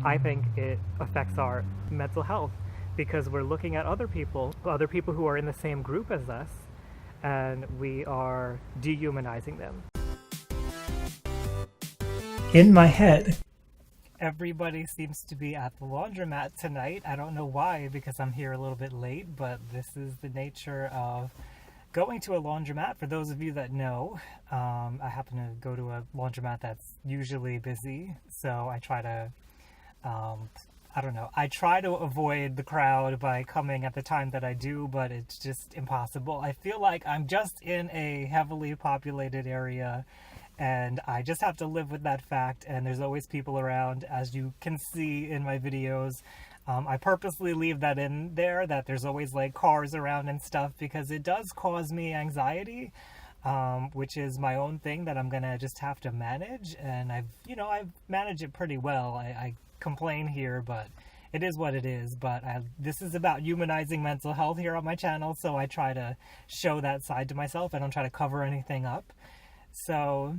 I think it affects our mental health because we're looking at other people who are in the same group as us, and we are dehumanizing them. In my head, everybody seems to be at the laundromat tonight. I don't know why, because I'm here a little bit late, but this is the nature of going to a laundromat. For those of you that know, I happen to go to a laundromat that's usually busy, so I try to, I try to avoid the crowd by coming at the time that I do, but it's just impossible. I feel like I'm just in a heavily populated area, and I just have to live with that fact, and there's always people around, as you can see in my videos. I purposely leave that in there, that there's always like cars around and stuff, because it does cause me anxiety, which is my own thing that I'm gonna just have to manage, and I've managed it pretty well. I complain here, but it is what it is. But this is about humanizing mental health here on my channel, so I try to show that side to myself. I don't try to cover anything up. So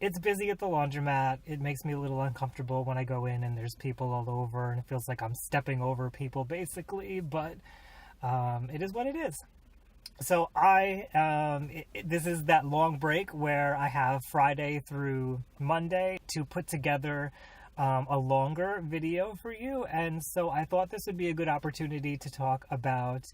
it's busy at the laundromat. It makes me a little uncomfortable when I go in and there's people all over, and it feels like I'm stepping over people basically, but it is what it is. So this is that long break where I have Friday through Monday to put together a longer video for you, and so I thought this would be a good opportunity to talk about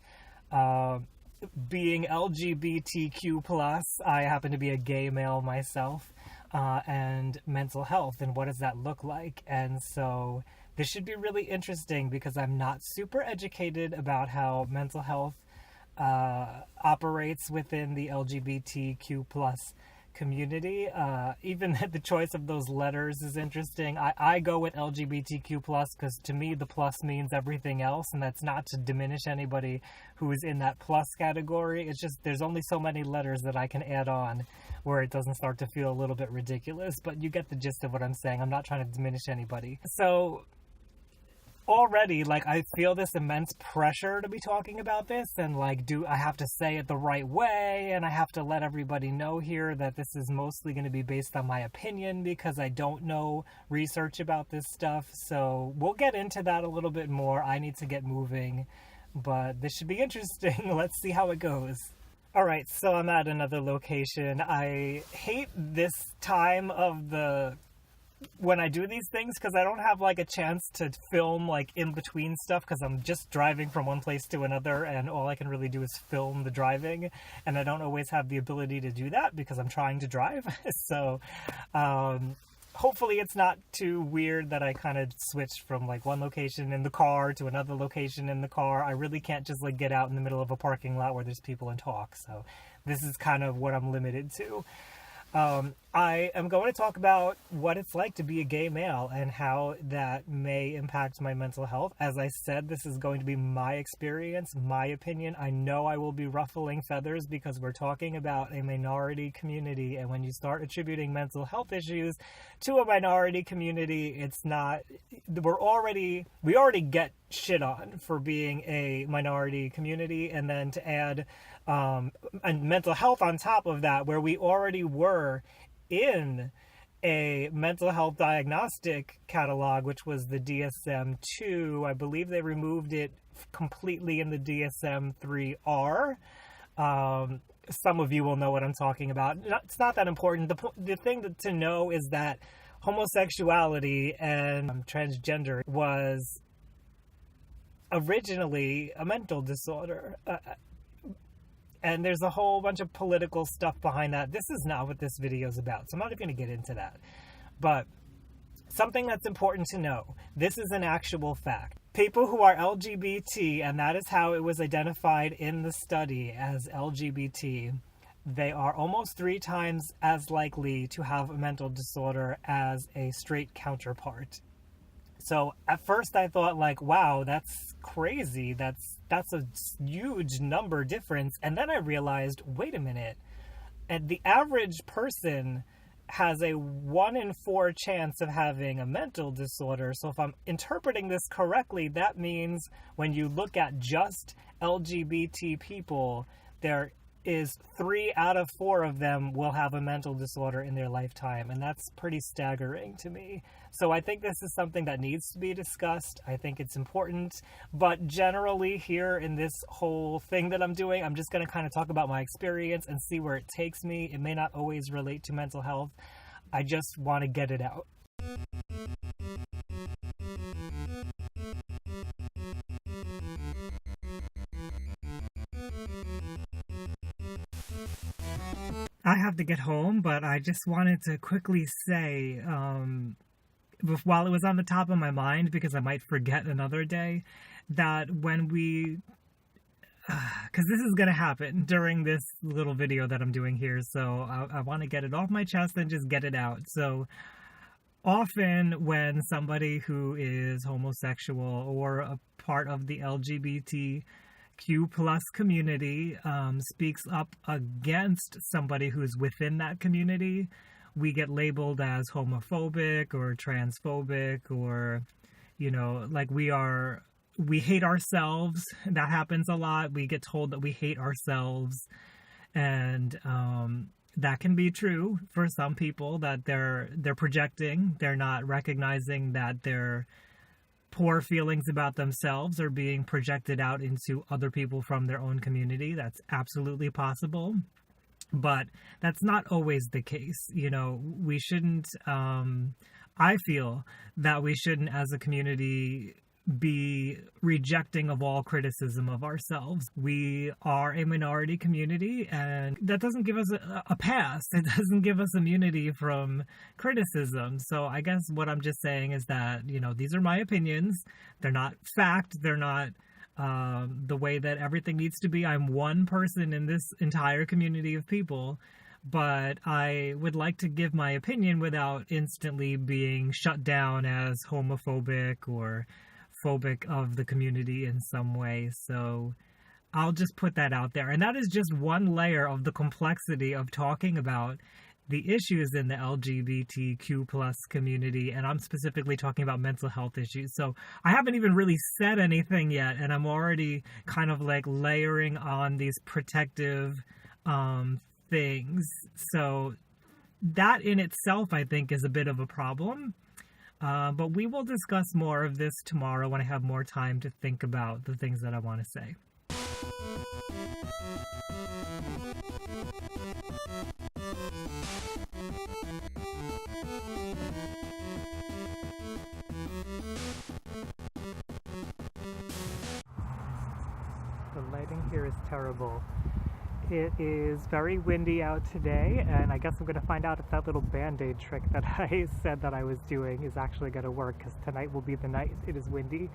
being LGBTQ+. I happen to be a gay male myself, and mental health, and what does that look like? And so this should be really interesting because I'm not super educated about how mental health operates within the LGBTQ+ community. Even the choice of those letters is interesting. I go with LGBTQ+ because to me the plus means everything else, and that's not to diminish anybody who is in that plus category. It's just there's only so many letters that I can add on where it doesn't start to feel a little bit ridiculous, but you get the gist of what I'm saying. I'm not trying to diminish anybody. So already, like, I feel this immense pressure to be talking about this, and like, do I have to say it the right way, and I have to let everybody know here that this is mostly going to be based on my opinion because I don't know research about this stuff. So we'll get into that a little bit more. I need to get moving, but this should be interesting. Let's see how it goes. All right, so I'm at another location. I hate this time of when I do these things because I don't have like a chance to film like in between stuff because I'm just driving from one place to another, and all I can really do is film the driving, and I don't always have the ability to do that because I'm trying to drive. So hopefully it's not too weird that I kind of switched from like one location in the car to another location in the car. I really can't just like get out in the middle of a parking lot where there's people and talk. So this is kind of what I'm limited to. I am going to talk about what it's like to be a gay male and how that may impact my mental health. As I said, this is going to be my experience, my opinion. I know I will be ruffling feathers because we're talking about a minority community, and when you start attributing mental health issues to a minority community, it's not, we already get shit on for being a minority community, and then to add and mental health on top of that, where we already were in a mental health diagnostic catalog, which was the DSM-2. I believe they removed it completely in the DSM-3R. Some of you will know what I'm talking about. It's not that important. The thing to know is that homosexuality and transgender was originally a mental disorder. And there's a whole bunch of political stuff behind that. This is not what this video is about, so I'm not even going to get into that. But something that's important to know, this is an actual fact. People who are LGBT, and that is how it was identified in the study as LGBT, they are almost 3 times as likely to have a mental disorder as a straight counterpart. So at first I thought like, wow, that's crazy. That's a huge number difference. And then I realized, wait a minute. And the average person has a 1 in 4 chance of having a mental disorder. So if I'm interpreting this correctly, that means when you look at just LGBT people, they're is 3 out of 4 of them will have a mental disorder in their lifetime, and that's pretty staggering to me. So I think this is something that needs to be discussed. I think it's important, but generally here in this whole thing that I'm doing, I'm just going to kind of talk about my experience and see where it takes me. It may not always relate to mental health. I just want to get it out. I have to get home, but I just wanted to quickly say, while it was on the top of my mind, because I might forget another day, that when we, because this is going to happen during this little video that I'm doing here, so I want to get it off my chest and just get it out. So often when somebody who is homosexual or a part of the LGBTQ plus community speaks up against somebody who's within that community, we get labeled as homophobic or transphobic, or, you know, like we hate ourselves. That happens a lot. We get told that we hate ourselves, and that can be true for some people, that they're projecting, they're not recognizing that their poor feelings about themselves are being projected out into other people from their own community. That's absolutely possible, but that's not always the case. You know, we shouldn't, I feel that we shouldn't, as a community, be rejecting of all criticism of ourselves. We are a minority community, and that doesn't give us a pass. It doesn't give us immunity from criticism. So I guess what I'm just saying is that, you know, these are my opinions. They're not fact. They're not the way that everything needs to be. I'm one person in this entire community of people, but I would like to give my opinion without instantly being shut down as homophobic or phobic of the community in some way. So I'll just put that out there. And that is just one layer of the complexity of talking about the issues in the LGBTQ plus community. And I'm specifically talking about mental health issues. So I haven't even really said anything yet, and I'm already kind of like layering on these protective things. So that in itself, I think, is a bit of a problem. But we will discuss more of this tomorrow when I have more time to think about the things that I want to say. The lighting here is terrible. It is very windy out today, and I guess I'm going to find out if that little band-aid trick that I said that I was doing is actually going to work, because tonight will be the night it is windy.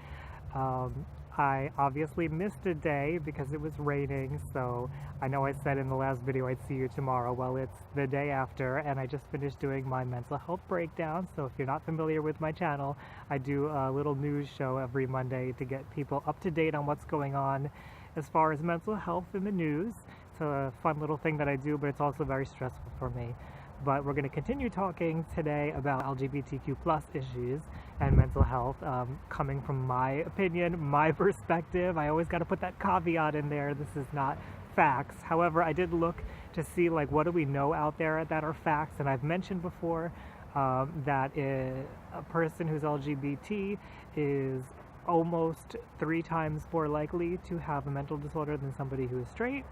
I obviously missed a day because it was raining, so I know I said in the last video I'd see you tomorrow. Well, it's the day after, and I just finished doing my mental health breakdown. So if you're not familiar with my channel, I do a little news show every Monday to get people up to date on what's going on as far as mental health in the news. It's a fun little thing that I do, but it's also very stressful for me. But we're going to continue talking today about LGBTQ plus issues and mental health, coming from my opinion, my perspective. I always got to put that caveat in there. This is not facts. However, I did look to see, like, what do we know out there that are facts, and I've mentioned before that a person who's LGBT is almost 3 times more likely to have a mental disorder than somebody who is straight.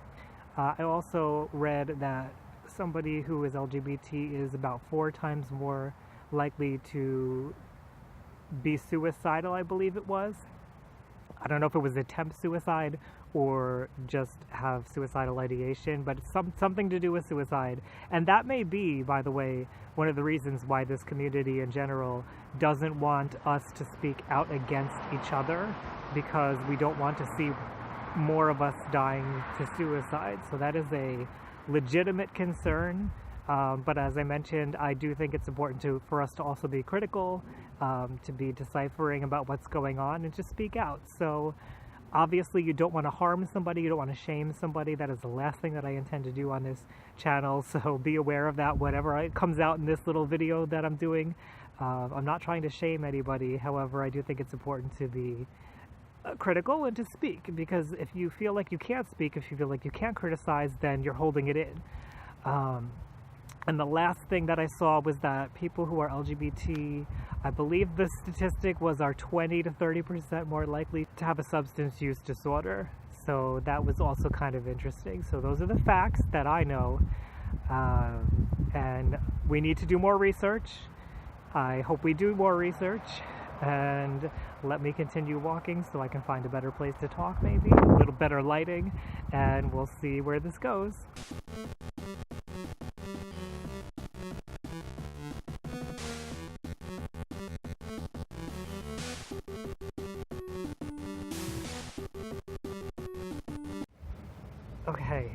I also read that somebody who is LGBT is about 4 times more likely to be suicidal, I believe it was. I don't know if it was attempt suicide or just have suicidal ideation, but it's something to do with suicide. And that may be, by the way, one of the reasons why this community in general doesn't want us to speak out against each other, because we don't want to see more of us dying to suicide. So that is a legitimate concern, but as I mentioned, I do think it's important for us to also be critical, to be deciphering about what's going on, and to speak out. So obviously you don't want to harm somebody, you don't want to shame somebody. That is the last thing that I intend to do on this channel, so be aware of that whatever comes out in this little video that I'm doing. I'm not trying to shame anybody. However, I do think it's important to be critical and to speak, because if you feel like you can't speak, if you feel like you can't criticize, then you're holding it in. And the last thing that I saw was that people who are LGBT, I believe the statistic was, are 20 to 30% more likely to have a substance use disorder. So that was also kind of interesting. So those are the facts that I know. And we need to do more research. I hope we do more research. And let me continue walking so I can find a better place to talk, maybe a little better lighting, and we'll see where this goes. Okay,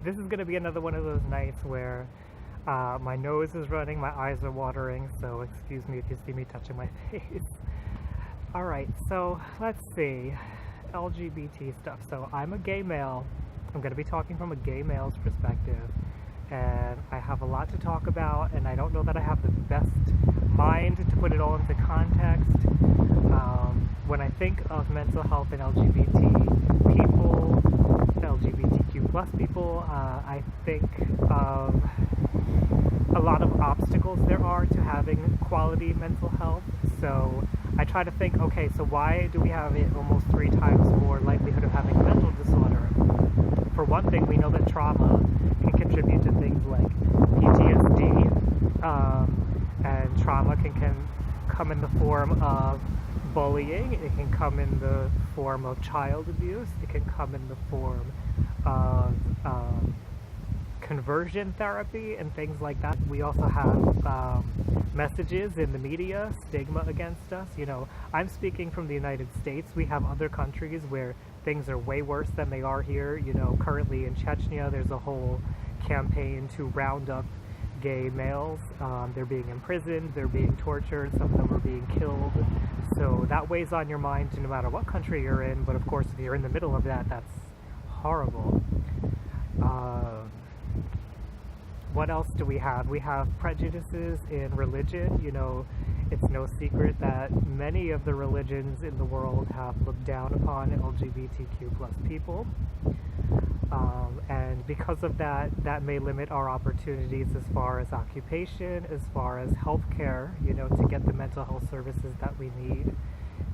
this is gonna be another one of those nights where my nose is running, my eyes are watering, so excuse me if you see me touching my face. Alright, so let's see, LGBT stuff. So I'm a gay male. I'm going to be talking from a gay male's perspective, and I have a lot to talk about, and I don't know that I have the best mind to put it all into context. When I think of mental health and LGBT people, LGBTQ plus people, I think of a lot of obstacles there are to having quality mental health. So I try to think, okay, so why do we have it almost 3 times more likelihood of having a mental disorder? For one thing, we know that trauma can contribute to things like PTSD, and trauma can come in the form of bullying, it can come in the form of child abuse, it can come in the form of conversion therapy and things like that. We also have messages in the media, stigma against us. You know, I'm speaking from the United States. We have other countries where things are way worse than they are here. You know, currently in Chechnya, there's a whole campaign to round up gay males. They're being imprisoned, they're being tortured, some of them are being killed. So that weighs on your mind no matter what country you're in, but of course if you're in the middle of that, that's horrible. What else do we have? We have prejudices in religion. You know, it's no secret that many of the religions in the world have looked down upon LGBTQ plus people. And because of that, that may limit our opportunities as far as occupation, as far as healthcare, you know, to get the mental health services that we need.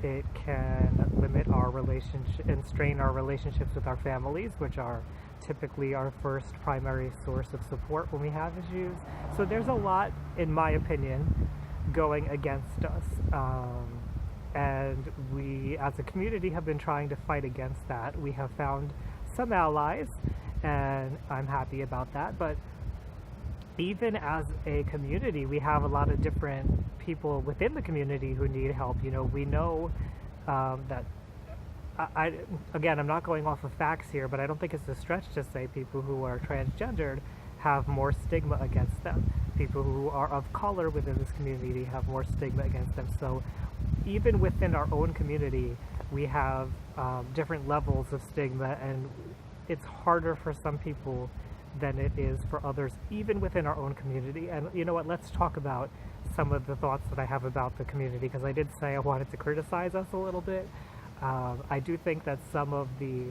It can limit our relationship and strain our relationships with our families, which are typically our first primary source of support when we have issues. So there's a lot, in my opinion, going against us. And we, as a community, have been trying to fight against that. We have found some allies, and I'm happy about that. But even as a community, we have a lot of different people within the community who need help. You know, we know that again, I'm not going off of facts here, but I don't think it's a stretch to say people who are transgendered have more stigma against them. People who are of color within this community have more stigma against them. So even within our own community, we have different levels of stigma, and it's harder for some people than it is for others, even within our own community. And you know what, let's talk about some of the thoughts that I have about the community, because I did say I wanted to criticize us a little bit. I do think that some of the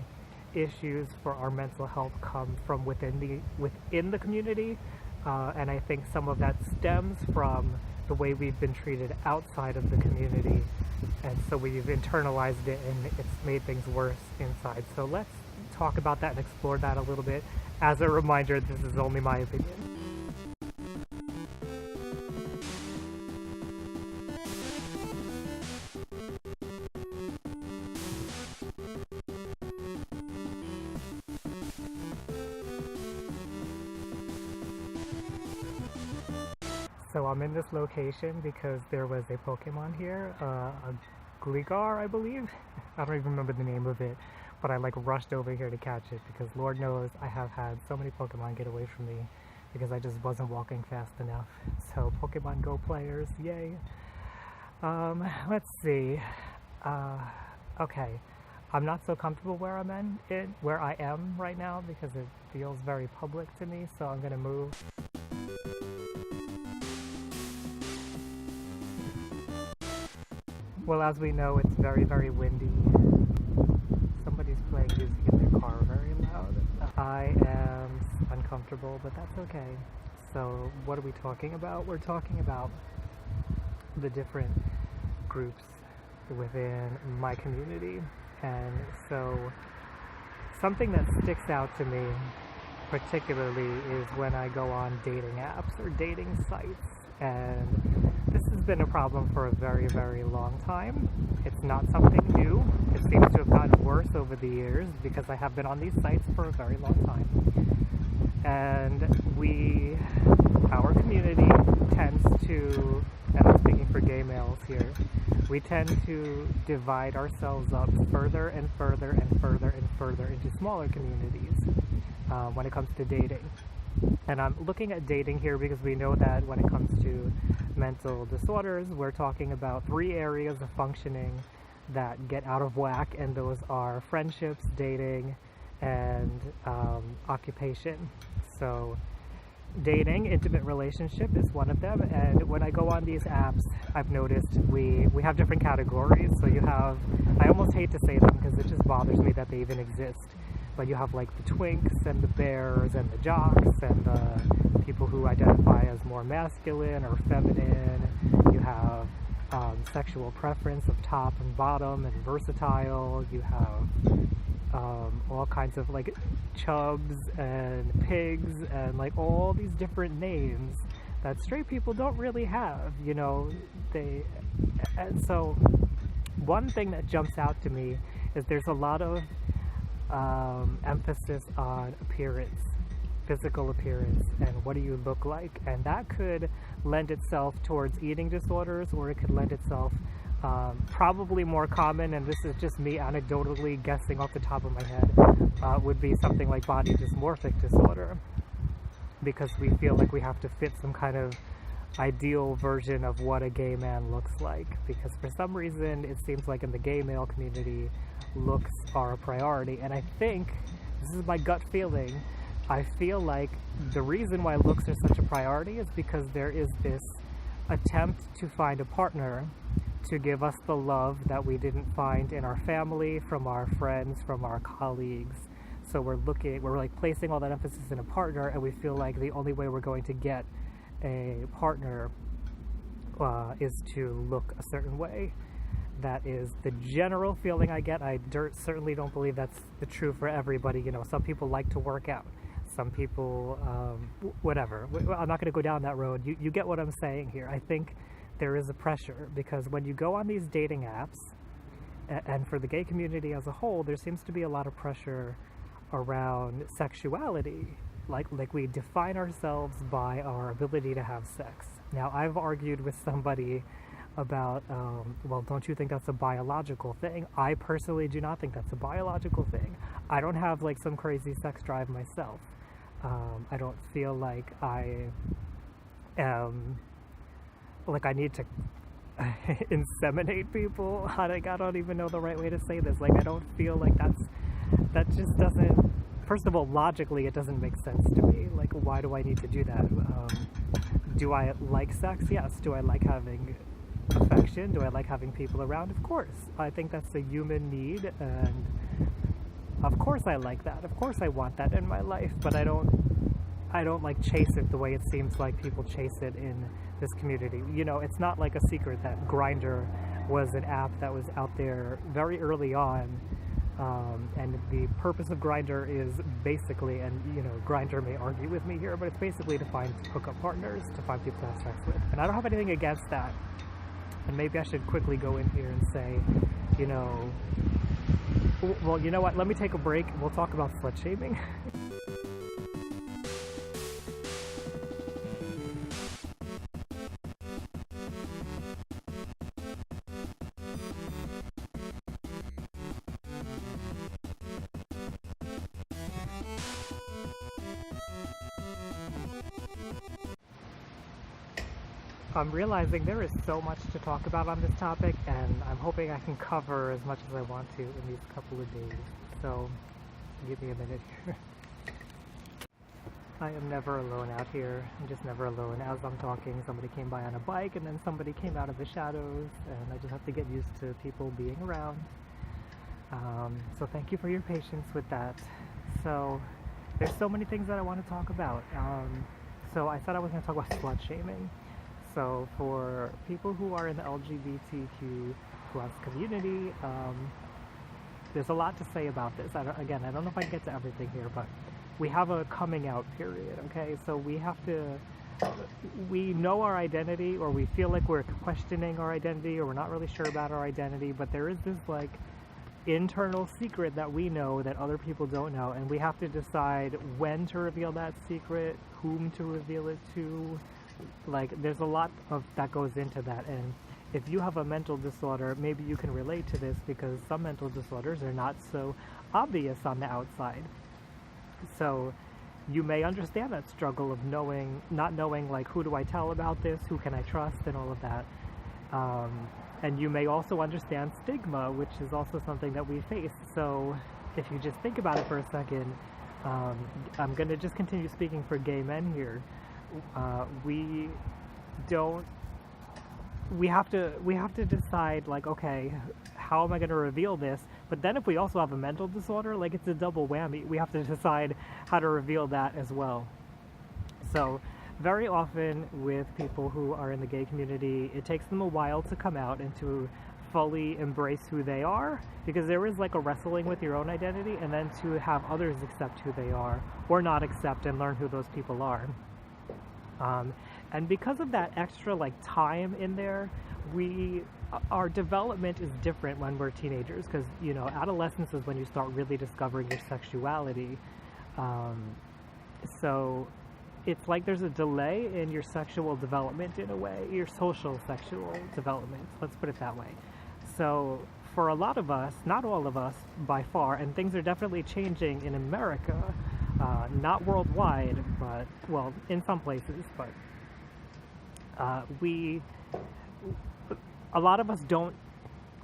issues for our mental health come from within the community, and I think some of that stems from the way we've been treated outside of the community, and so we've internalized it and it's made things worse inside. So let's talk about that and explore that a little bit. As a reminder, this is only my opinion. So I'm in this location because there was a Pokemon here, a Gligar, I believe. I don't even remember the name of it, but I like rushed over here to catch it because Lord knows I have had so many Pokemon get away from me because I just wasn't walking fast enough. So Pokemon Go players, yay. Let's see. Okay, I'm not so comfortable where where I am right now because it feels very public to me, so I'm gonna move. Well, as we know, it's very, very windy Somebody's playing music in their car very loud. I am uncomfortable, but that's okay. So what are we talking about? We're talking about the different groups within my community. And so something that sticks out to me particularly is when I go on dating apps or dating sites. And this has been a problem for a very, very long time. It's not something new. It seems to have gotten worse over the years because I have been on these sites for a very long time. And our community tends to, and I'm speaking for gay males here, we tend to divide ourselves up further and further and further and further into smaller communities when it comes to dating. And I'm looking at dating here because we know that when it comes to mental disorders, we're talking about 3 areas of functioning that get out of whack, and those are friendships, dating, and occupation. So dating, intimate relationship is one of them, and when I go on these apps, I've noticed we have different categories. So you have, I almost hate to say them because it just bothers me that they even exist, but you have like the twinks and the bears and the jocks and the people who identify as more masculine or feminine. You have sexual preference of top and bottom and versatile. You have all kinds of like chubs and pigs and like all these different names that straight people don't really have, you know. And so one thing that jumps out to me is there's a lot of emphasis on appearance, physical appearance, and what do you look like, and that could lend itself towards eating disorders, or it could lend itself probably more common, and this is just me anecdotally guessing off the top of my head, would be something like body dysmorphic disorder, because we feel like we have to fit some kind of ideal version of what a gay man looks like, because for some reason it seems like in the gay male community looks are a priority. And I think, this is my gut feeling, I feel like the reason why looks are such a priority is because there is this attempt to find a partner to give us the love that we didn't find in our family, from our friends, from our colleagues. So we're like placing all that emphasis in a partner, and we feel like the only way we're going to get a partner is to look a certain way. That is the general feeling I get. I certainly don't believe that's the true for everybody. You know, some people like to work out. Some people, whatever. I'm not going to go down that road. You get what I'm saying here. I think there is a pressure, because when you go on these dating apps, and for the gay community as a whole, there seems to be a lot of pressure around sexuality. Like we define ourselves by our ability to have sex. Now, I've argued with somebody about, well, don't you think that's a biological thing? I personally do not think that's a biological thing. I don't have like some crazy sex drive myself. I don't feel like I am, like I need to inseminate people. I don't even know the right way to say this. Like, I don't feel like that just doesn't, first of all, logically, it doesn't make sense to me. Like, why do I need to do that? Do I like sex? Yes. Do I like having affection? Do I like having people around? Of course. I think that's a human need, and of course I like that. Of course I want that in my life, but I don't like chase it the way it seems like people chase it in this community. You know, it's not like a secret that Grindr was an app that was out there very early on, and the purpose of Grindr is basically, and you know, Grindr may argue with me here, but it's basically to find hookup partners, to find people to have sex with. And I don't have anything against that. And maybe I should quickly go in here and say, you know, well, you know what, let me take a break and we'll talk about slut shaming. I'm realizing there is so much to talk about on this topic, and I'm hoping I can cover as much as I want to in these couple of days. So, give me a minute here. I am never alone out here. I'm just never alone. As I'm talking, somebody came by on a bike, and then somebody came out of the shadows, and I just have to get used to people being around. So thank you for your patience with that. So there's so many things that I want to talk about. So I said I was going to talk about slut shaming. So for people who are in the LGBTQ plus community, there's a lot to say about this. I don't know if I can get to everything here, but we have a coming out period, okay? So we know our identity, or we feel like we're questioning our identity, or we're not really sure about our identity, but there is this like internal secret that we know that other people don't know, and we have to decide when to reveal that secret, whom to reveal it to. Like, there's a lot of that goes into that, and if you have a mental disorder, maybe you can relate to this, because some mental disorders are not so obvious on the outside. So you may understand that struggle of not knowing, like, who do I tell about this, who can I trust, and all of that. And you may also understand stigma, which is also something that we face. So if you just think about it for a second, I'm going to just continue speaking for gay men here. We have to decide, like, okay, how am I going to reveal this? But then if we also have a mental disorder, like, it's a double whammy. We have to decide how to reveal that as well. So very often with people who are in the gay community, it takes them a while to come out and to fully embrace who they are, because there is like a wrestling with your own identity, and then to have others accept who they are, or not accept and learn who those people are. And because of that extra like time in there, our development is different when we're teenagers, because, you know, adolescence is when you start really discovering your sexuality. So it's like there's a delay in your sexual development in a way, your social sexual development, let's put it that way. So for a lot of us, not all of us by far, and things are definitely changing in America, not worldwide, but, well, in some places, but a lot of us don't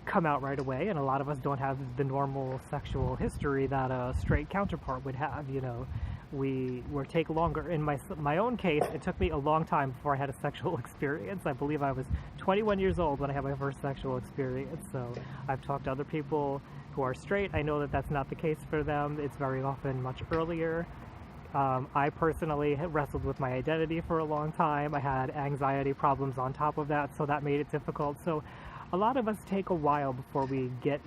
come out right away, and a lot of us don't have the normal sexual history that a straight counterpart would have, you know. We take longer. In my own case, it took me a long time before I had a sexual experience. I believe I was 21 years old when I had my first sexual experience. So I've talked to other people who are straight. I know that that's not the case for them. It's very often much earlier. I personally wrestled with my identity for a long time. I had anxiety problems on top of that, so that made it difficult. So a lot of us take a while before we get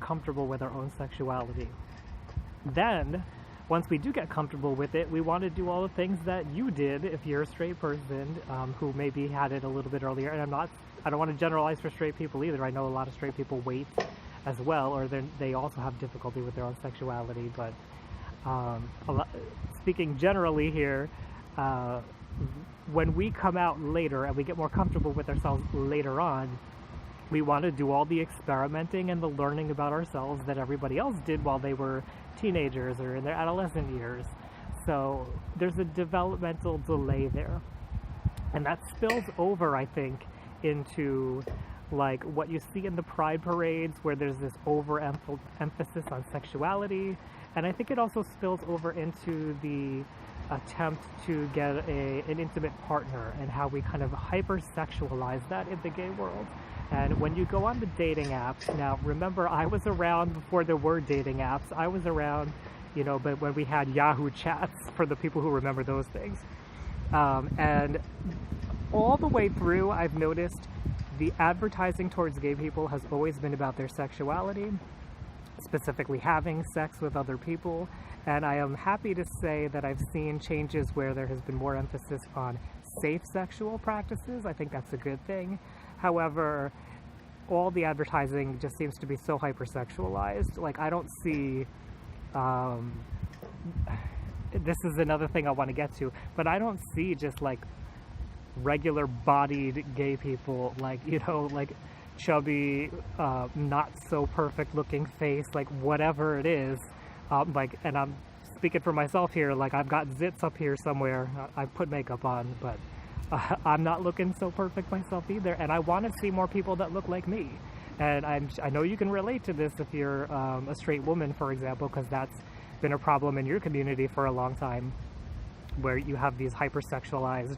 comfortable with our own sexuality. Then, once we do get comfortable with it, we want to do all the things that you did if you're a straight person who maybe had it a little bit earlier. And I don't want to generalize for straight people either. I know a lot of straight people wait as well, or they also have difficulty with their own sexuality. But speaking generally here, when we come out later and we get more comfortable with ourselves later on, we want to do all the experimenting and the learning about ourselves that everybody else did while they were teenagers or in their adolescent years. So there's a developmental delay there. And that spills over, I think, into like what you see in the pride parades, where there's this overemphasis on sexuality. And I think it also spills over into the attempt to get an intimate partner, and how we kind of hypersexualize that in the gay world. And when you go on the dating apps, now remember, I was around before there were dating apps. I was around, you know, but when we had Yahoo chats, for the people who remember those things. And all the way through, I've noticed the advertising towards gay people has always been about their sexuality, specifically having sex with other people. And I am happy to say that I've seen changes where there has been more emphasis on safe sexual practices. I think that's a good thing. However, all the advertising just seems to be so hypersexualized. Like, I don't see, this is another thing I want to get to, but I don't see just like regular bodied gay people, like, you know, like chubby, not so perfect looking face, like whatever it is, like, and I'm speaking for myself here, like I've got zits up here somewhere, I put makeup on, but I'm not looking so perfect myself either, and I want to see more people that look like me. And I know you can relate to this if you're a straight woman, for example, because that's been a problem in your community for a long time, where you have these hypersexualized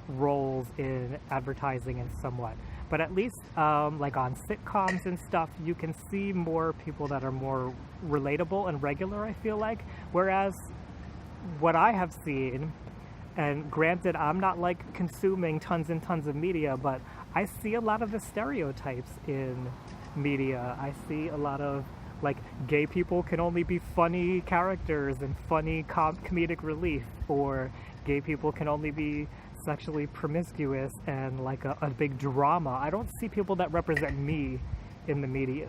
roles in advertising and somewhat. but at least like on sitcoms and stuff, you can see more people that are more relatable and regular, I feel like. Whereas what I have seen, and granted, I'm not like consuming tons and tons of media, but I see a lot of the stereotypes in media. I see a lot of like gay people can only be funny characters and funny comedic relief, or gay people can only be sexually promiscuous and like a big drama. I don't see people that represent me in the media.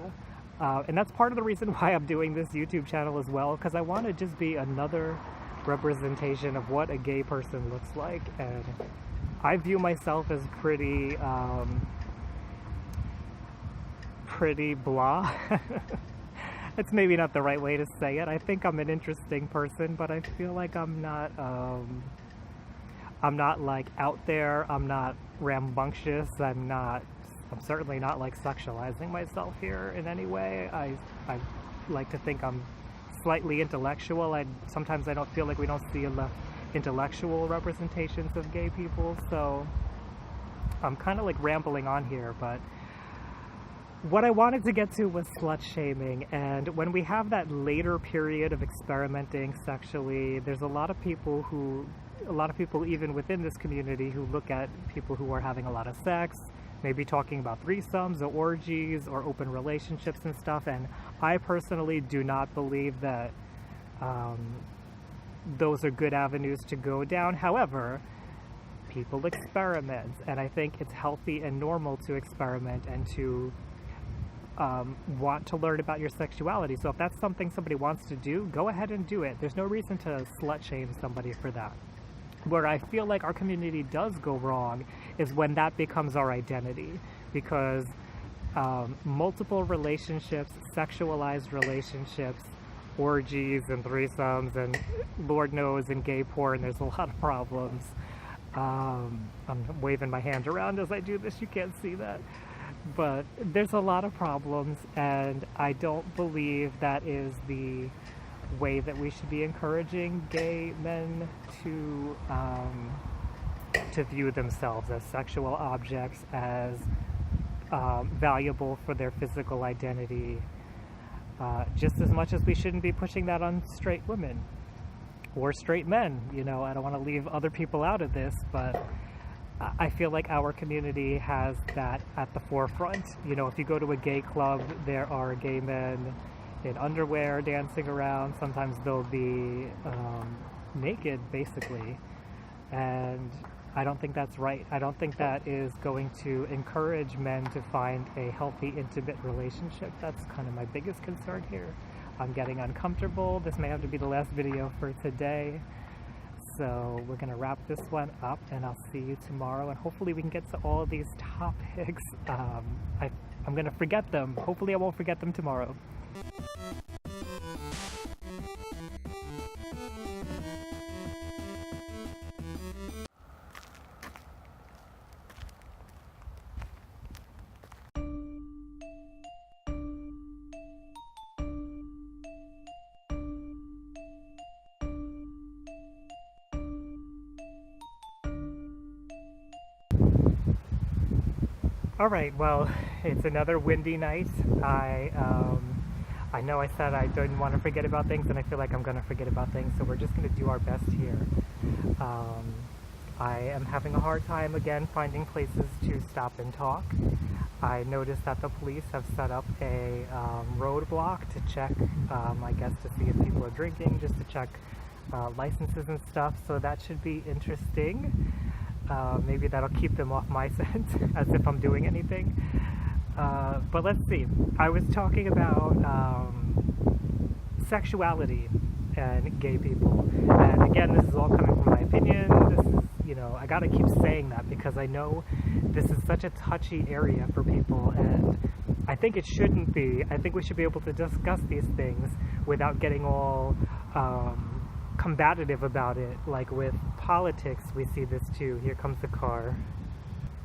And that's part of the reason why I'm doing this YouTube channel as well, because I want to just be another representation of what a gay person looks like. And I view myself as pretty blah. It's maybe not the right way to say it. I think I'm an interesting person, but I feel like I'm not like out there. I'm not rambunctious. I'm certainly not like sexualizing myself here in any way. I like to think I'm slightly intellectual. Sometimes I don't feel like we don't see enough intellectual representations of gay people, so I'm kind of like rambling on here. But what I wanted to get to was slut shaming, and when we have that later period of experimenting sexually, there's a lot of people even within this community who look at people who are having a lot of sex, maybe talking about threesomes or orgies or open relationships and stuff, and I personally do not believe that those are good avenues to go down. However, people experiment, and I think it's healthy and normal to experiment and to want to learn about your sexuality. So if that's something somebody wants to do, go ahead and do it. There's no reason to slut shame somebody for that. Where I feel like our community does go wrong is when that becomes our identity, because multiple relationships, sexualized relationships, orgies and threesomes, and Lord knows in gay porn there's a lot of problems. I'm waving my hand around as I do this, you can't see that. But there's a lot of problems, and I don't believe that is the way that we should be encouraging gay men to view themselves as sexual objects, as valuable for their physical identity, just as much as we shouldn't be pushing that on straight women or straight men. You know, I don't want to leave other people out of this, but I feel like our community has that at the forefront. You know, if you go to a gay club, there are gay men in underwear dancing around. Sometimes they'll be naked, basically. And I don't think that's right. I don't think that is going to encourage men to find a healthy, intimate relationship. That's kind of my biggest concern here. I'm getting uncomfortable. This may have to be the last video for today. So we're going to wrap this one up, and I'll see you tomorrow, and hopefully we can get to all of these topics. I'm going to forget them. Hopefully I won't forget them tomorrow. Alright, well, it's another windy night. I know I said I didn't want to forget about things, and I feel like I'm going to forget about things, so we're just going to do our best here. I am having a hard time, again, finding places to stop and talk. I noticed that the police have set up a roadblock to check, I guess, to see if people are drinking, just to check licenses and stuff, so that should be interesting. Maybe that'll keep them off my scent, as if I'm doing anything. But let's see. I was talking about sexuality and gay people. And again, this is all coming from my opinion. This is, you know, I gotta keep saying that because I know this is such a touchy area for people, and I think it shouldn't be. I think we should be able to discuss these things without getting all combative about it. Like with politics, we see this too. Here comes the car.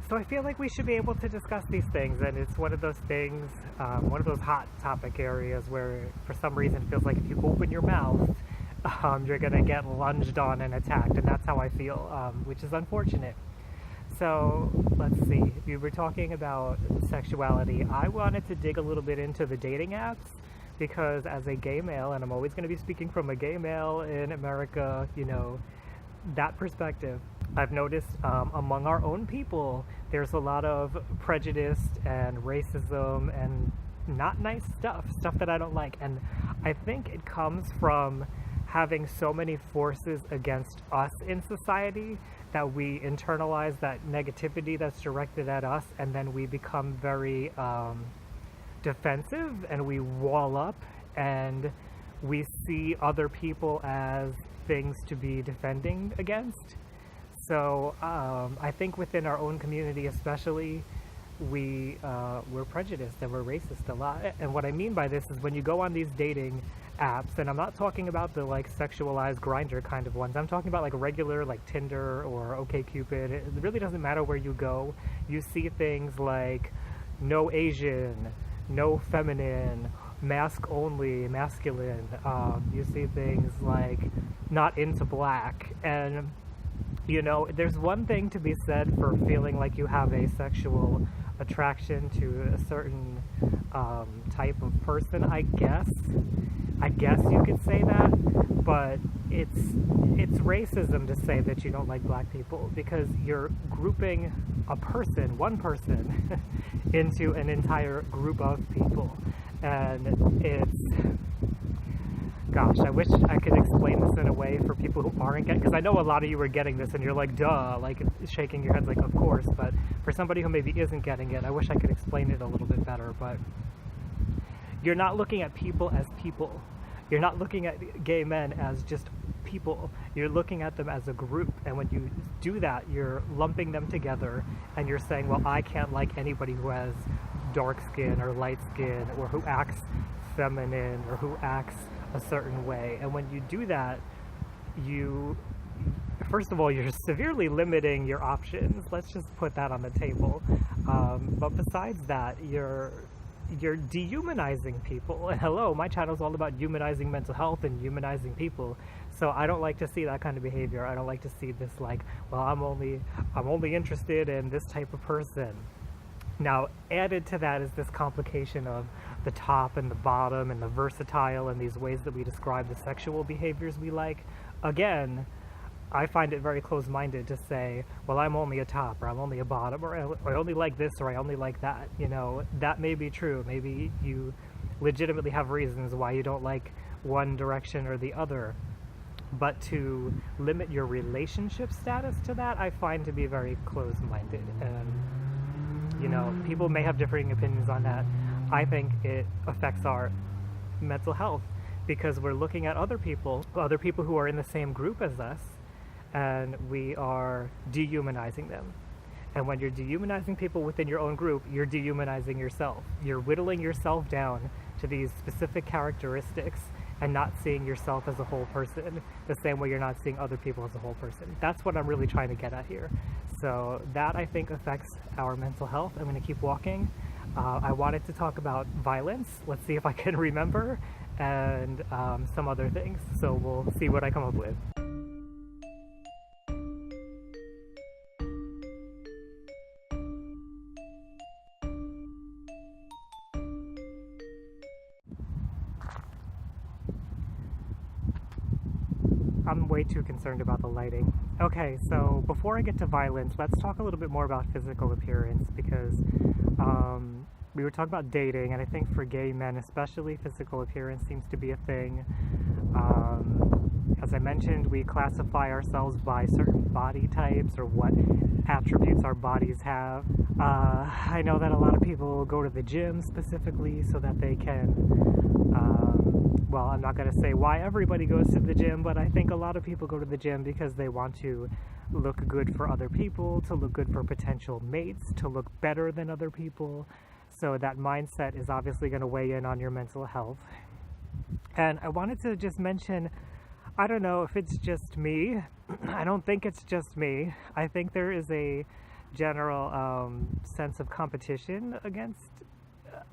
So I feel like we should be able to discuss these things, and it's one of those things, one of those hot topic areas where for some reason it feels like if you open your mouth, you're gonna get lunged on and attacked, and that's how I feel, which is unfortunate. So let's see, we were talking about sexuality. I wanted to dig a little bit into the dating apps because as a gay male, and I'm always going to be speaking from a gay male in America, you know, that perspective, I've noticed among our own people, there's a lot of prejudice and racism and not nice stuff that I don't like. And I think it comes from having so many forces against us in society that we internalize that negativity that's directed at us, and then we become very defensive and we wall up and we see other people as things to be defending against. So I think within our own community especially, we're prejudiced and we're racist a lot. And what I mean by this is when you go on these dating apps, and I'm not talking about the like sexualized Grindr kind of ones, I'm talking about like regular like Tinder or OkCupid. It really doesn't matter where you go. You see things like no Asian, no feminine, mask only, masculine. You see things like not into black. And you know, there's one thing to be said for feeling like you have a sexual attraction to a certain type of person, I guess you could say that, but it's racism to say that you don't like black people, because you're grouping one person into an entire group of people. And gosh, I wish I could explain this in a way for people who aren't getting, because I know a lot of you are getting this and you're like, duh, like shaking your heads like, of course, but for somebody who maybe isn't getting it, I wish I could explain it a little bit better. But you're not looking at people as people. You're not looking at gay men as just people. You're looking at them as a group, and when you do that, you're lumping them together and you're saying, well, I can't like anybody who has dark skin or light skin or who acts feminine or who acts a certain way. And when you do that, first of all, you're severely limiting your options. Let's just put that on the table. But besides that, you're dehumanizing people. And hello, my channel is all about humanizing mental health and humanizing people. So I don't like to see that kind of behavior. I don't like to see this like, well, I'm only interested in this type of person. Now, added to that is this complication of the top and the bottom and the versatile and these ways that we describe the sexual behaviors we like. Again, I find it very close-minded to say, well, I'm only a top, or I'm only a bottom, or I only like this, or I only like that. You know, that may be true. Maybe you legitimately have reasons why you don't like one direction or the other. But to limit your relationship status to that, I find to be very close-minded. And, you know, people may have differing opinions on that. I think it affects our mental health because we're looking at other people who are in the same group as us, and we are dehumanizing them. And when you're dehumanizing people within your own group, you're dehumanizing yourself. You're whittling yourself down to these specific characteristics and not seeing yourself as a whole person the same way you're not seeing other people as a whole person. That's what I'm really trying to get at here. So that, I think, affects our mental health. I'm going to keep walking. I wanted to talk about violence. Let's see if I can remember, and some other things. So we'll see what I come up with. I'm way too concerned about the lighting. Okay, so before I get to violence, let's talk a little bit more about physical appearance, because we were talking about dating, and I think for gay men especially, physical appearance seems to be a thing. As I mentioned, we classify ourselves by certain body types or what attributes our bodies have. I know that a lot of people go to the gym specifically so that they can well, I'm not going to say why everybody goes to the gym, but I think a lot of people go to the gym because they want to look good for other people, to look good for potential mates, to look better than other people. So that mindset is obviously going to weigh in on your mental health. And I wanted to just mention, I don't know if it's just me. I don't think it's just me. I think there is a general sense of competition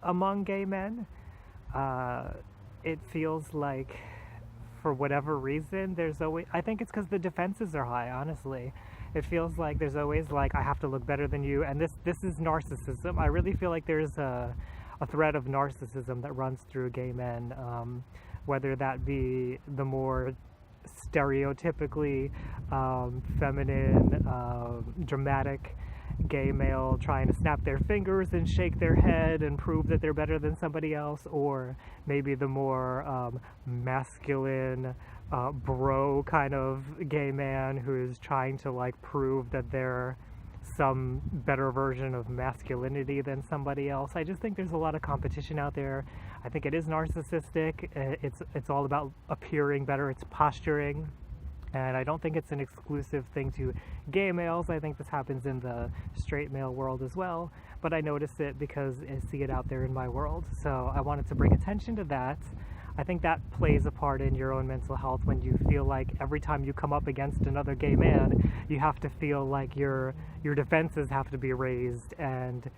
among gay men. It feels like, for whatever reason, there's always, I think it's because the defenses are high, honestly. It feels like there's always like, I have to look better than you, and this is narcissism. I really feel like there's a thread of narcissism that runs through gay men, whether that be the more stereotypically feminine, dramatic gay male trying to snap their fingers and shake their head and prove that they're better than somebody else, or maybe the more masculine bro kind of gay man who is trying to like prove that they're some better version of masculinity than somebody else. I just think there's a lot of competition out there. I think it is narcissistic. It's all about appearing better. It's posturing. And I don't think it's an exclusive thing to gay males. I think this happens in the straight male world as well. But I notice it because I see it out there in my world. So I wanted to bring attention to that. I think that plays a part in your own mental health when you feel like every time you come up against another gay man, you have to feel like your defenses have to be raised. And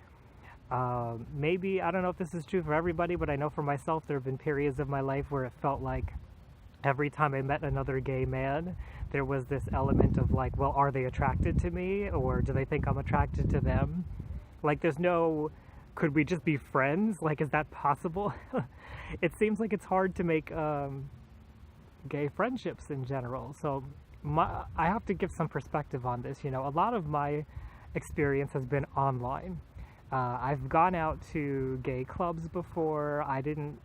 maybe, I don't know if this is true for everybody, but I know for myself there have been periods of my life where it felt like every time I met another gay man, there was this element of like, well, are they attracted to me, or do they think I'm attracted to them? Like, there's no, could we just be friends? Like, is that possible? It seems like it's hard to make gay friendships in general. So I have to give some perspective on this. You know, a lot of my experience has been online. I've gone out to gay clubs before. I didn't,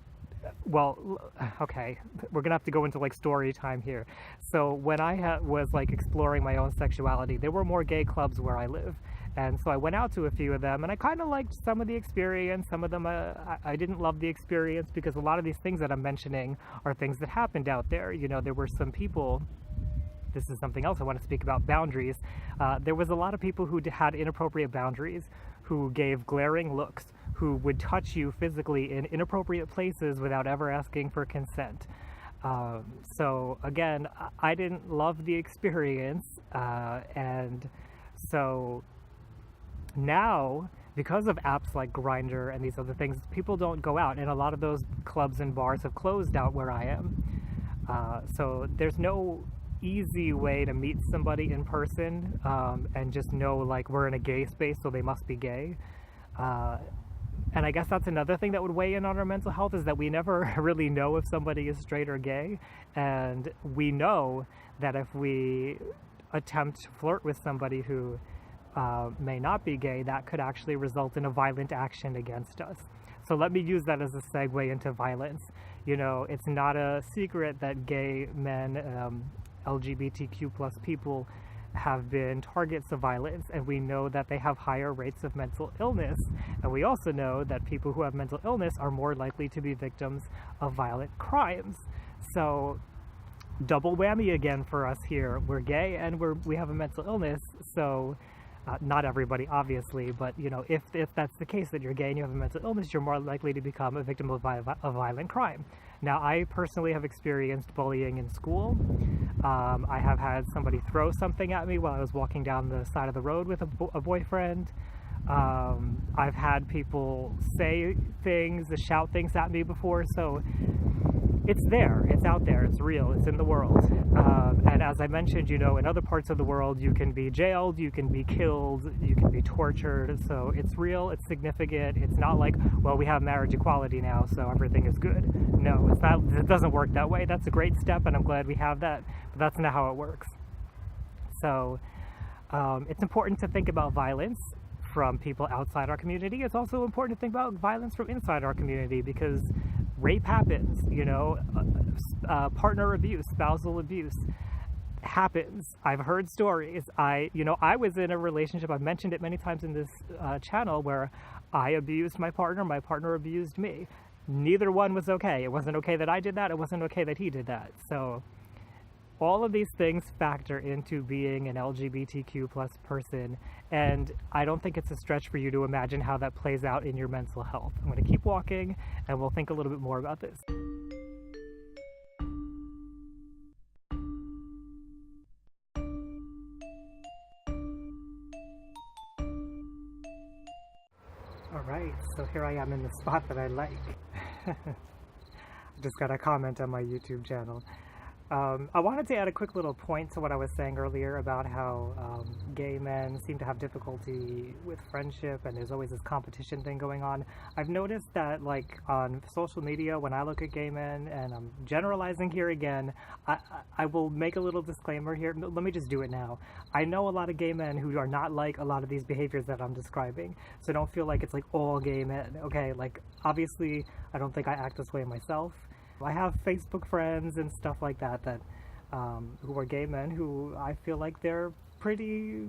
well, okay, we're gonna have to go into like story time here. So when I was like exploring my own sexuality, there were more gay clubs where I live, and so I went out to a few of them, and I kind of liked some of the experience. Some of them I didn't love the experience, because a lot of these things that I'm mentioning are things that happened out there. You know, there were some people, this is something else I want to speak about, boundaries. There was a lot of people who had inappropriate boundaries, who gave glaring looks, who would touch you physically in inappropriate places without ever asking for consent. So again, I didn't love the experience, and so now, because of apps like Grindr and these other things, people don't go out, and a lot of those clubs and bars have closed out where I am. So there's no easy way to meet somebody in person and just know like we're in a gay space, so they must be gay. And I guess that's another thing that would weigh in on our mental health, is that we never really know if somebody is straight or gay. And we know that if we attempt to flirt with somebody who may not be gay, that could actually result in a violent action against us. So let me use that as a segue into violence. You know, it's not a secret that gay men, LGBTQ plus people, have been targets of violence, and we know that they have higher rates of mental illness, and we also know that people who have mental illness are more likely to be victims of violent crimes. So double whammy again for us here. We're gay and we have a mental illness, so not everybody obviously, but you know, if that's the case, that you're gay and you have a mental illness, you're more likely to become a victim of a violent crime. Now, I personally have experienced bullying in school. I have had somebody throw something at me while I was walking down the side of the road with a boyfriend. I've had people say things, shout things at me before, so it's there, it's out there, it's real, it's in the world. And as I mentioned, you know, in other parts of the world, you can be jailed, you can be killed, you can be tortured, so it's real, it's significant. It's not like, well, we have marriage equality now, so everything is good. No, it's not, it doesn't work that way. That's a great step, and I'm glad we have that, but that's not how it works. So it's important to think about violence from people outside our community. It's also important to think about violence from inside our community, because rape happens, you know, partner abuse, spousal abuse happens. I've heard stories. I was in a relationship, I've mentioned it many times in this channel, where I abused my partner abused me. Neither one was okay. It wasn't okay that I did that, it wasn't okay that he did that. So all of these things factor into being an LGBTQ plus person, and I don't think it's a stretch for you to imagine how that plays out in your mental health. I'm going to keep walking, and we'll think a little bit more about this. Alright, so here I am in the spot that I like. I just got a comment on my YouTube channel. I wanted to add a quick little point to what I was saying earlier about how gay men seem to have difficulty with friendship, and there's always this competition thing going on. I've noticed that, like, on social media, when I look at gay men, and I'm generalizing here again, I will make a little disclaimer here. Let me just do it now. I know a lot of gay men who are not like a lot of these behaviors that I'm describing, so don't feel like it's like all gay men, okay? Like, obviously, I don't think I act this way myself. I have Facebook friends and stuff like that who are gay men who I feel like they're pretty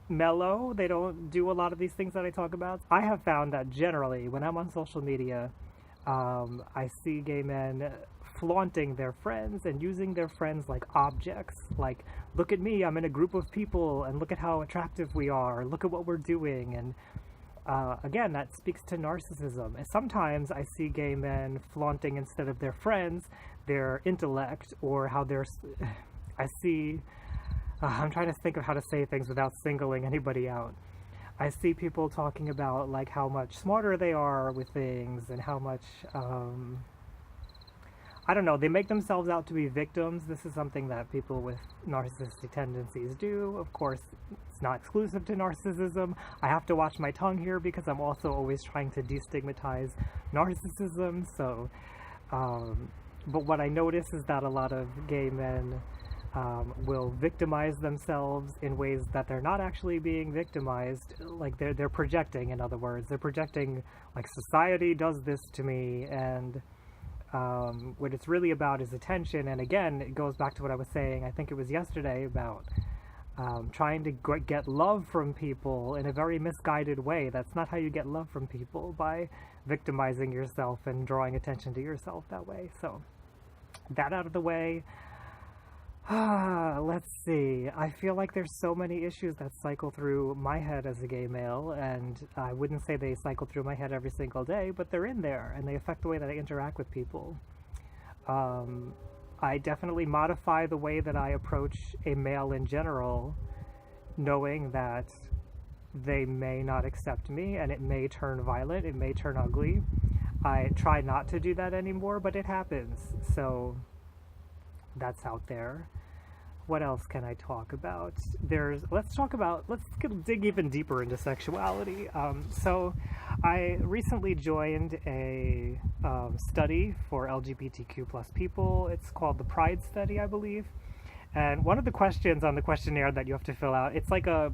mellow. They don't do a lot of these things that I talk about. I have found that generally when I'm on social media, I see gay men flaunting their friends and using their friends like objects. Like, look at me, I'm in a group of people, and look at how attractive we are, look at what we're doing. And again, that speaks to narcissism. And sometimes I see gay men flaunting, instead of their friends, their intellect, or how they're. I see. I'm trying to think of how to say things without singling anybody out. I see people talking about like how much smarter they are with things, and how much. I don't know, they make themselves out to be victims. This is something that people with narcissistic tendencies do. Of course, it's not exclusive to narcissism. I have to watch my tongue here because I'm also always trying to destigmatize narcissism. So, but what I notice is that a lot of gay men will victimize themselves in ways that they're not actually being victimized. Like they're projecting, in other words. They're projecting, like, society does this to me, and what it's really about is attention. And again, it goes back to what I was saying, I think it was yesterday, about trying to get love from people in a very misguided way. That's not how you get love from people, by victimizing yourself and drawing attention to yourself that way. So, that out of the way. Let's see. I feel like there's so many issues that cycle through my head as a gay male, and I wouldn't say they cycle through my head every single day, but they're in there, and they affect the way that I interact with people. I definitely modify the way that I approach a male in general, knowing that they may not accept me, and it may turn violent, it may turn ugly. I try not to do that anymore, but it happens, so that's out there. What else can I talk about? Let's dig even deeper into sexuality. So I recently joined a study for LGBTQ plus people. It's called the Pride Study, I believe. And one of the questions on the questionnaire that you have to fill out, it's like a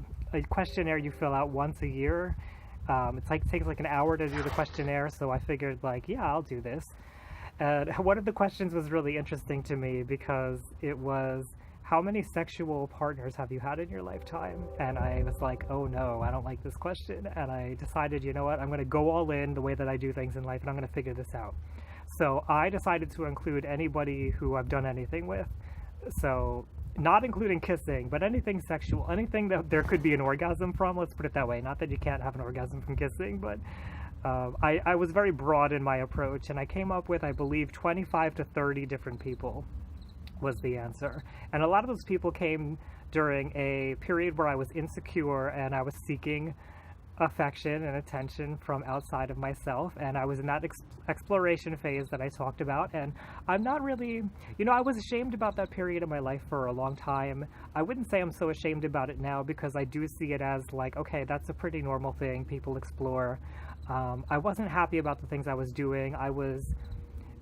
questionnaire you fill out once a year. It takes like an hour to do the questionnaire, so I figured, like, yeah, I'll do this. And one of the questions was really interesting to me because it was, how many sexual partners have you had in your lifetime? And I was like, oh no, I don't like this question. And I decided, you know what, I'm going to go all in the way that I do things in life, and I'm going to figure this out. So I decided to include anybody who I've done anything with. So not including kissing, but anything sexual, anything that there could be an orgasm from, let's put it that way. Not that you can't have an orgasm from kissing, but I was very broad in my approach, and I came up with, I believe, 25 to 30 different people was the answer. And a lot of those people came during a period where I was insecure and I was seeking affection and attention from outside of myself, and I was in that exploration phase that I talked about. And I'm not really, I was ashamed about that period of my life for a long time. I wouldn't say I'm so ashamed about it now, because I do see it as like, okay, that's a pretty normal thing people explore. I wasn't happy about the things I was doing. I was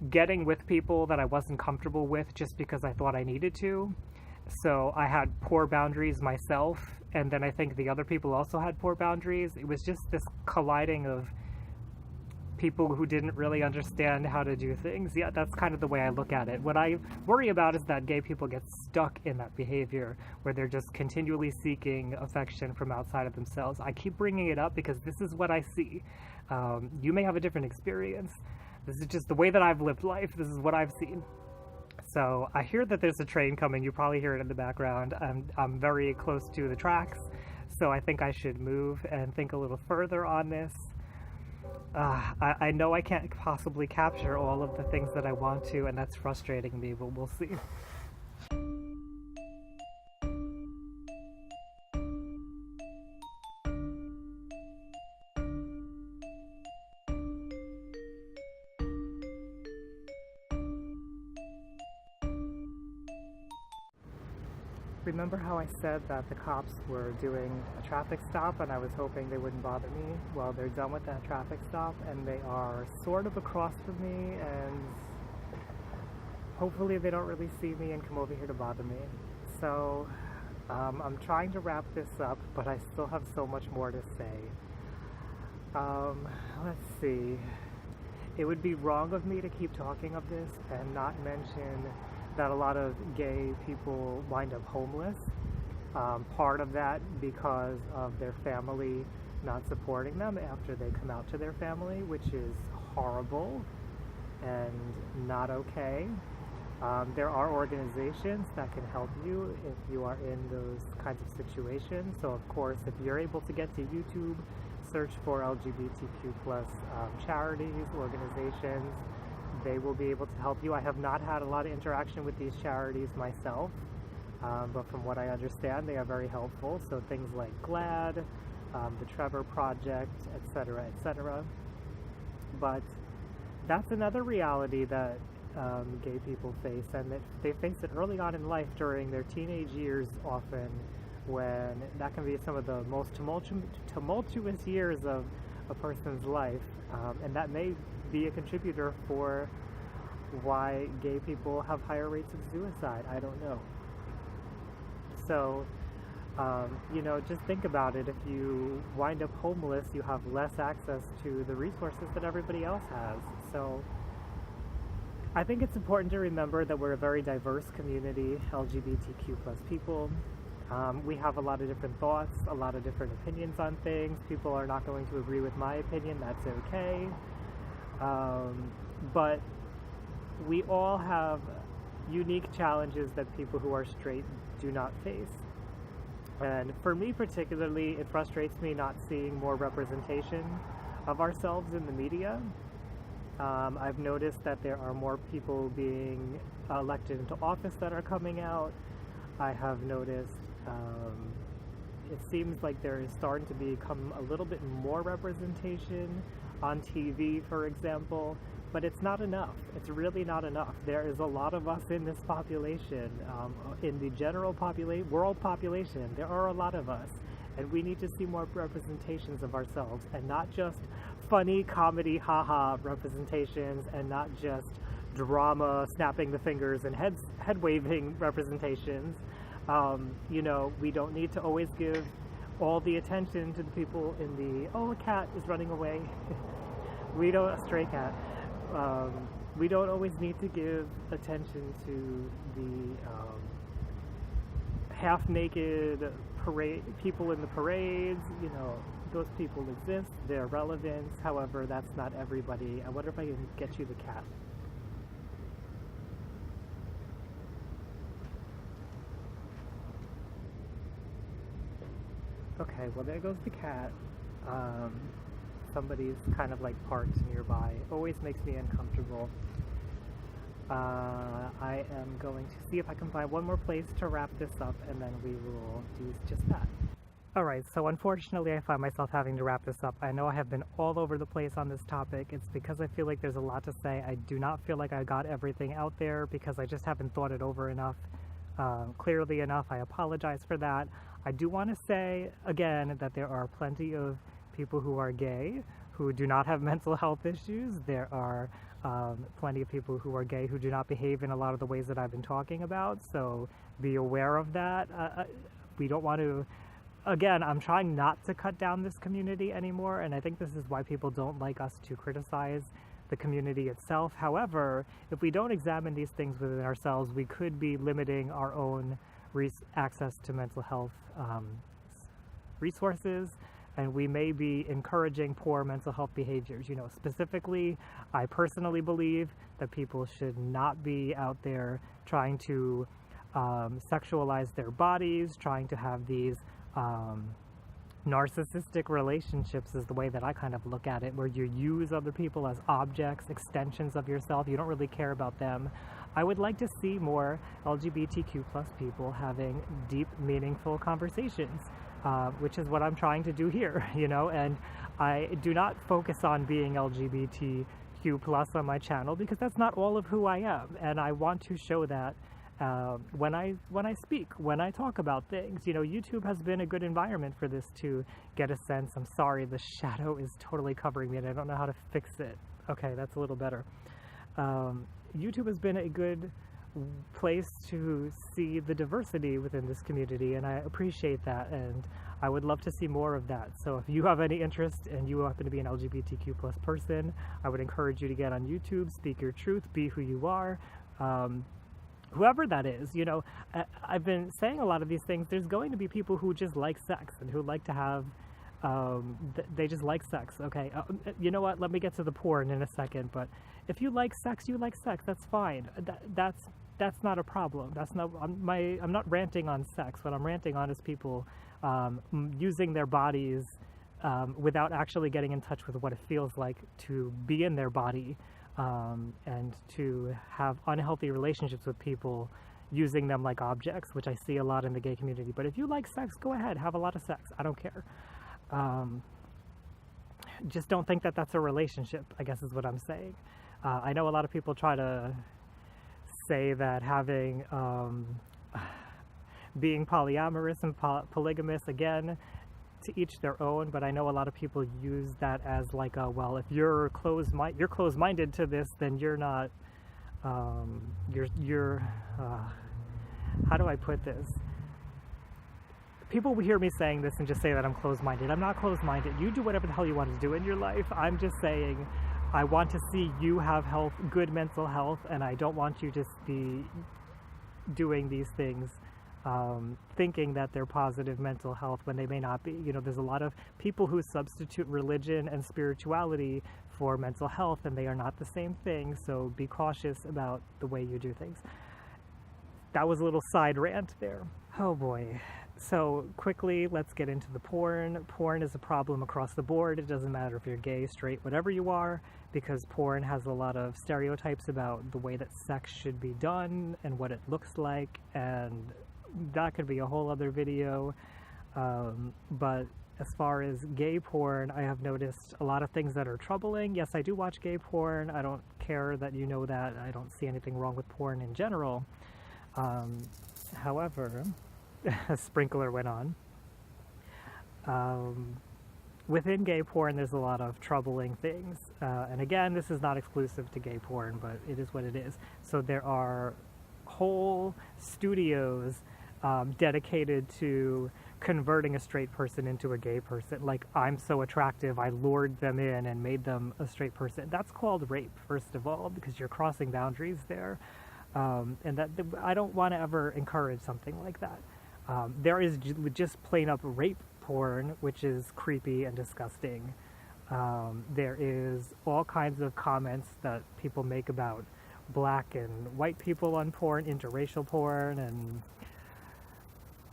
getting with people that I wasn't comfortable with just because I thought I needed to. So I had poor boundaries myself, and then I think the other people also had poor boundaries. It was just this colliding of people who didn't really understand how to do things. Yeah, that's kind of the way I look at it. What I worry about is that gay people get stuck in that behavior where they're just continually seeking affection from outside of themselves. I keep bringing it up because this is what I see. You may have a different experience. This is just the way that I've lived life. This is what I've seen. So I hear that there's a train coming. You probably hear it in the background. I'm very close to the tracks, so I think I should move and think a little further on this. I know I can't possibly capture all of the things that I want to, and that's frustrating me, but we'll see. Remember how I said that the cops were doing a traffic stop and I was hoping they wouldn't bother me? Well, they're done with that traffic stop and they are sort of across from me, and hopefully they don't really see me and come over here to bother me. So I'm trying to wrap this up, but I still have so much more to say. Let's see. It would be wrong of me to keep talking of this and not mention that a lot of gay people wind up homeless. Part of that because of their family not supporting them after they come out to their family, which is horrible and not okay. There are organizations that can help you if you are in those kinds of situations. So of course, if you're able to get to YouTube, search for LGBTQ plus charities, organizations, they will be able to help you. I have not had a lot of interaction with these charities myself, but from what I understand, they are very helpful. So things like GLAAD, the Trevor Project, etc., etc. But that's another reality that gay people face, and that they face it early on in life during their teenage years often, when that can be some of the most tumultuous years of a person's life, and that may be a contributor for why gay people have higher rates of suicide. I don't know. So, you know, just think about it. If you wind up homeless, you have less access to the resources that everybody else has. So I think it's important to remember that we're a very diverse community, LGBTQ plus people. We have a lot of different thoughts, a lot of different opinions on things. People are not going to agree with my opinion, that's okay. But we all have unique challenges that people who are straight do not face. And for me particularly, it frustrates me not seeing more representation of ourselves in the media. I've noticed that there are more people being elected into office that are coming out. I have noticed it seems like there is starting to become a little bit more representation on TV, for example, but it's not enough. It's really not enough. There is a lot of us in this population, in the general world population. There are a lot of us, and we need to see more representations of ourselves, and not just funny comedy haha representations, and not just drama, snapping the fingers and head waving representations. You know, we don't need to always give all the attention to the people in the, oh, a cat is running away. A stray cat. We don't always need to give attention to the half-naked people in the parades. You know, those people exist, they're relevant. However, that's not everybody. I wonder if I can get you the cat. Okay, well there goes the cat. Somebody's kind of like parked nearby. Always makes me uncomfortable. I am going to see if I can find one more place to wrap this up, and then we will do just that. Alright, so unfortunately I find myself having to wrap this up. I know I have been all over the place on this topic. It's because I feel like there's a lot to say. I do not feel like I got everything out there because I just haven't thought it over enough, clearly enough. I apologize for that. I do want to say, again, that there are plenty of people who are gay who do not have mental health issues. There are plenty of people who are gay who do not behave in a lot of the ways that I've been talking about, so be aware of that. We don't want to, again, I'm trying not to cut down this community anymore, and I think this is why people don't like us to criticize the community itself. However, if we don't examine these things within ourselves, we could be limiting our own access to mental health resources, and we may be encouraging poor mental health behaviors. You know, specifically, I personally believe that people should not be out there trying to sexualize their bodies, trying to have these narcissistic relationships is the way that I kind of look at it, where you use other people as objects, extensions of yourself. You don't really care about them. I would like to see more LGBTQ plus people having deep, meaningful conversations, which is what I'm trying to do here, you know, and I do not focus on being LGBTQ plus on my channel because that's not all of who I am, and I want to show that when I speak, when I talk about things. You know, YouTube has been a good environment for this to get a sense. I'm sorry, the shadow is totally covering me and I don't know how to fix it. Okay, that's a little better. YouTube has been a good place to see the diversity within this community, and I appreciate that, and I would love to see more of that. So if you have any interest and you happen to be an LGBTQ plus person, I would encourage you to get on YouTube, speak your truth, be who you are. Whoever that is, you know, I've been saying a lot of these things. There's going to be people who just like sex and who like to have, they just like sex, okay? You know what, let me get to the porn in a second, but if you like sex, you like sex, that's fine. That's not a problem. That's not, I'm not ranting on sex. What I'm ranting on is people using their bodies without actually getting in touch with what it feels like to be in their body. And to have unhealthy relationships with people using them like objects, which I see a lot in the gay community. But if you like sex, go ahead, have a lot of sex. I don't care. Just don't think that that's a relationship, I guess is what I'm saying. I know a lot of people try to say that having, being polyamorous and polygamous, again, to each their own, but I know a lot of people use that as like a, well, if you're closed-minded to this, then you're not, how do I put this? People will hear me saying this and just say that I'm closed-minded. I'm not closed-minded. You do whatever the hell you want to do in your life. I'm just saying I want to see you have health, good mental health, and I don't want you to be doing these things thinking that they're positive mental health when they may not be. You know, there's a lot of people who substitute religion and spirituality for mental health, and they are not the same thing, so be cautious about the way you do things. That was a little side rant there. Oh boy. So quickly, let's get into the porn. Porn is a problem across the board. It doesn't matter if you're gay, straight, whatever you are, because porn has a lot of stereotypes about the way that sex should be done and what it looks like, and that could be a whole other video. But as far as gay porn, I have noticed a lot of things that are troubling. Yes, I do watch gay porn. I don't care that you know that. I don't see anything wrong with porn in general. However, a sprinkler went on. Within gay porn, there's a lot of troubling things. And again, this is not exclusive to gay porn, but it is what it is. So there are whole studios dedicated to converting a straight person into a gay person. Like, I'm so attractive, I lured them in and made them a straight person. That's called rape, first of all, because you're crossing boundaries there. And that I don't want to ever encourage something like that. There is just plain up rape porn, which is creepy and disgusting. There is all kinds of comments that people make about black and white people on porn, interracial porn, and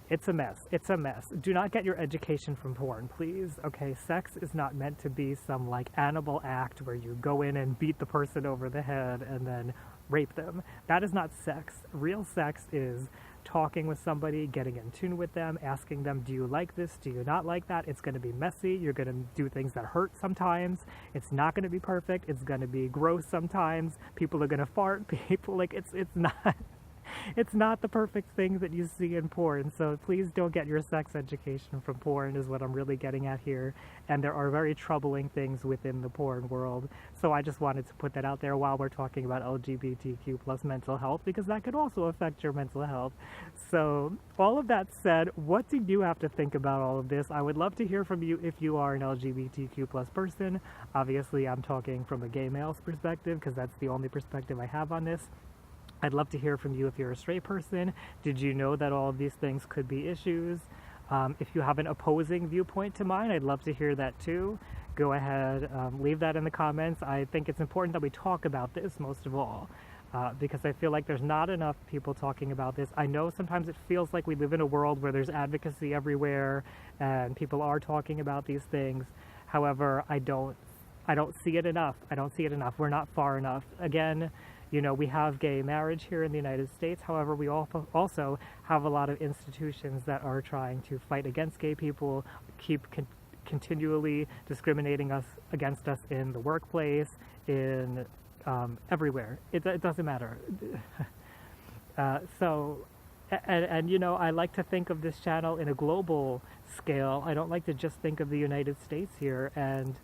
it's a mess. It's a mess. Do not get your education from porn, please. Okay, sex is not meant to be some like animal act where you go in and beat the person over the head and then rape them. That is not sex. Real sex is talking with somebody, getting in tune with them, asking them, do you like this? Do you not like that? It's going to be messy. You're going to do things that hurt sometimes. It's not going to be perfect. It's going to be gross sometimes. People are going to fart. People, like, it's not... It's not the perfect thing that you see in porn, so please don't get your sex education from porn is what I'm really getting at here. And there are very troubling things within the porn world, so I just wanted to put that out there while we're talking about LGBTQ plus mental health, because that could also affect your mental health. So all of that said, what do you have to think about all of this? I would love to hear from you if you are an LGBTQ plus person. Obviously, I'm talking from a gay male's perspective, because that's the only perspective I have on this. I'd love to hear from you if you're a straight person. Did you know that all of these things could be issues? If you have an opposing viewpoint to mine, I'd love to hear that too. Go ahead, leave that in the comments. I think it's important that we talk about this most of all, because I feel like there's not enough people talking about this. I know sometimes it feels like we live in a world where there's advocacy everywhere and people are talking about these things. However, I don't see it enough. I don't see it enough. We're not far enough. Again, you know, we have gay marriage here in the United States. However, we also have a lot of institutions that are trying to fight against gay people, keep continually discriminating against us in the workplace, in everywhere. It doesn't matter. And you know, I like to think of this channel in a global scale. I don't like to just think of the United States here. And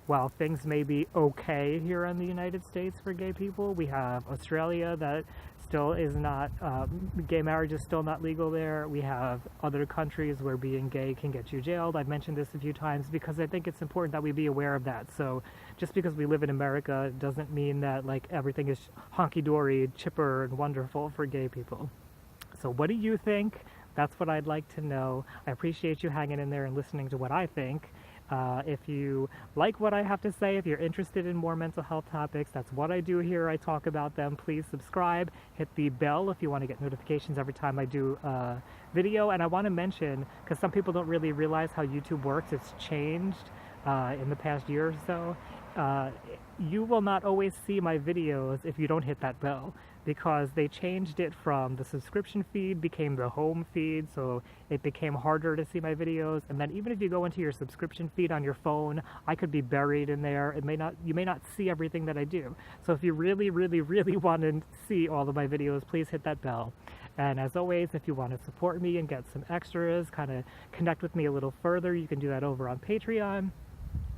while things may be okay here in the United States for gay people, we have Australia that still is not, gay marriage is still not legal there. We have other countries where being gay can get you jailed. I've mentioned this a few times because I think it's important that we be aware of that. So just because we live in America doesn't mean that like everything is honky-dory, chipper, and wonderful for gay people. So what do you think? That's what I'd like to know. I appreciate you hanging in there and listening to what I think. If you like what I have to say, if you're interested in more mental health topics, that's what I do here. I talk about them. Please subscribe. Hit the bell if you want to get notifications every time I do a video. And I want to mention, because some people don't really realize how YouTube works, it's changed in the past year or so. You will not always see my videos if you don't hit that bell, because they changed it from the subscription feed became the home feed, so it became harder to see my videos. And then even if you go into your subscription feed on your phone, I could be buried in there. You may not see everything that I do. So if you really, really, really want to see all of my videos, please hit that bell. And as always, if you want to support me and get some extras, kind of connect with me a little further, you can do that over on Patreon.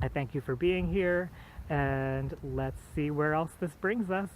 I thank you for being here, and let's see where else this brings us.